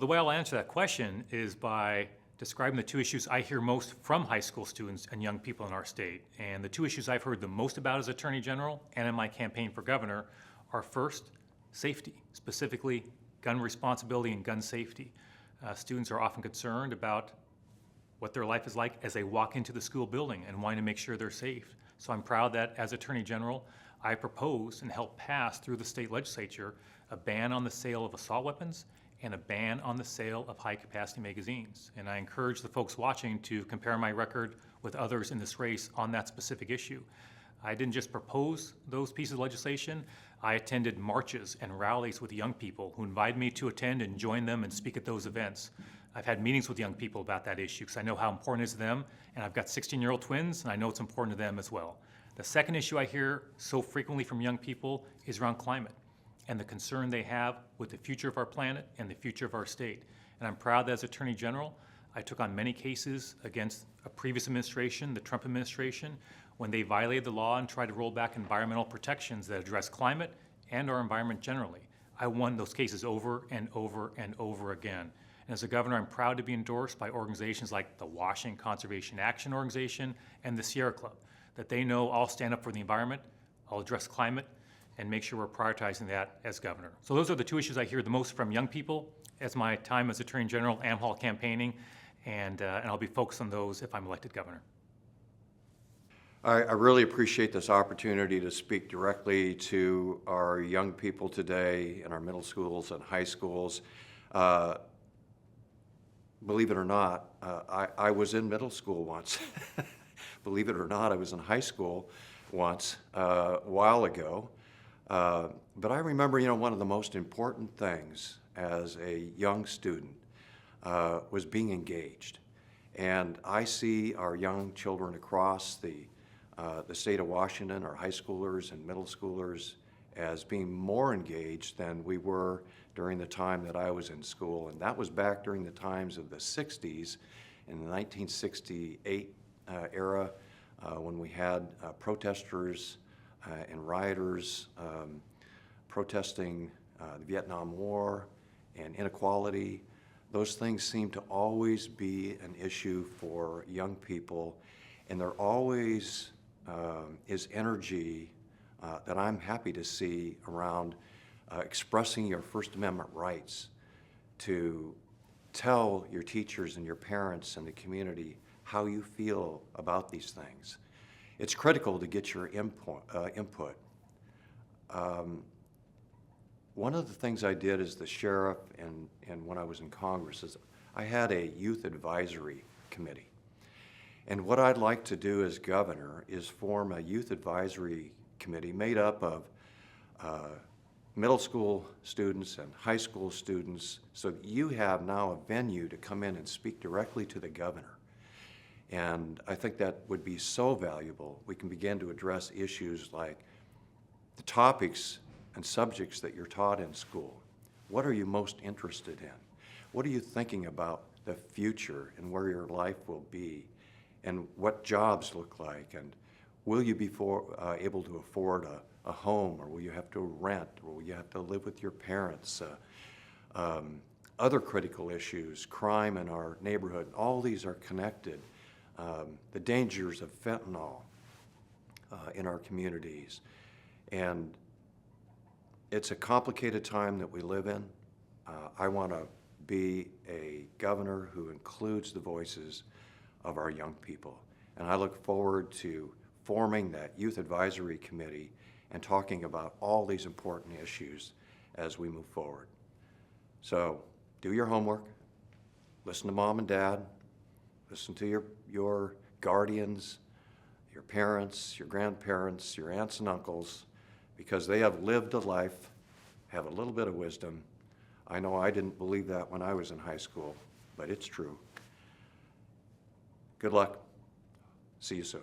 The way I'll answer that question is by describing the two issues I hear most from high school students and young people in our state. And the two issues I've heard the most about as Attorney General and in my campaign for governor are first, safety, specifically gun responsibility and gun safety. Students are often concerned about what their life is like as they walk into the school building and wanting to make sure they're safe. So I'm proud that as Attorney General, I proposed and helped pass through the state legislature a ban on the sale of assault weapons and a ban on the sale of high-capacity magazines. And I encourage the folks watching to compare my record with others in this race on that specific issue. I didn't just propose those pieces of legislation, I attended marches and rallies with young people who invited me to attend and join them and speak at those events. I've had meetings with young people about that issue because I know how important it is to them, and I've got 16-year-old twins, and I know it's important to them as well. The second issue I hear so frequently from young people is around climate and the concern they have with the future of our planet and the future of our state. And I'm proud that as Attorney General, I took on many cases against a previous administration, the Trump administration, when they violated the law and tried to roll back environmental protections that address climate and our environment generally. I won those cases over and over and over again. And as a governor, I'm proud to be endorsed by organizations like the Washington Conservation Action Organization and the Sierra Club, that they know I'll stand up for the environment, I'll address climate, and make sure we're prioritizing that as governor. So those are the two issues I hear the most from young people as my time as Attorney General and Hall campaigning, and I'll be focused on those if I'm elected governor. I really appreciate this opportunity to speak directly to our young people today in our middle schools and high schools. Believe it or not, I was in middle school once. Believe it or not, I was in high school once a while ago. But I remember, one of the most important things as a young student was being engaged. And I see our young children across the state of Washington, our high schoolers and middle schoolers, as being more engaged than we were during the time that I was in school. And that was back during the times of the 60s, in the 1968 era, when we had protesters and rioters protesting the Vietnam War and inequality. Those things seem to always be an issue for young people, and there always is energy that I'm happy to see around expressing your First Amendment rights to tell your teachers and your parents and the community how you feel about these things. It's critical to get your input. One of the things I did as the sheriff and when I was in Congress is I had a youth advisory committee. And what I'd like to do as governor is form a youth advisory committee made up of middle school students and high school students, so that you have now a venue to come in and speak directly to the governor. And I think that would be so valuable. We can begin to address issues like the topics and subjects that you're taught in school. What are you most interested in? What are you thinking about the future and where your life will be and what jobs look like? And will you be able to afford a home, or will you have to rent, or will you have to live with your parents? Other critical issues, crime in our neighborhood, all these are connected. The dangers of fentanyl in our communities. And it's a complicated time that we live in. I want to be a governor who includes the voices of our young people. And I look forward to forming that youth advisory committee and talking about all these important issues as we move forward. So do your homework, listen to mom and dad, listen to your guardians, your parents, your grandparents, your aunts and uncles, because they have lived a life, have a little bit of wisdom. I know I didn't believe that when I was in high school, but it's true. Good luck. See you soon.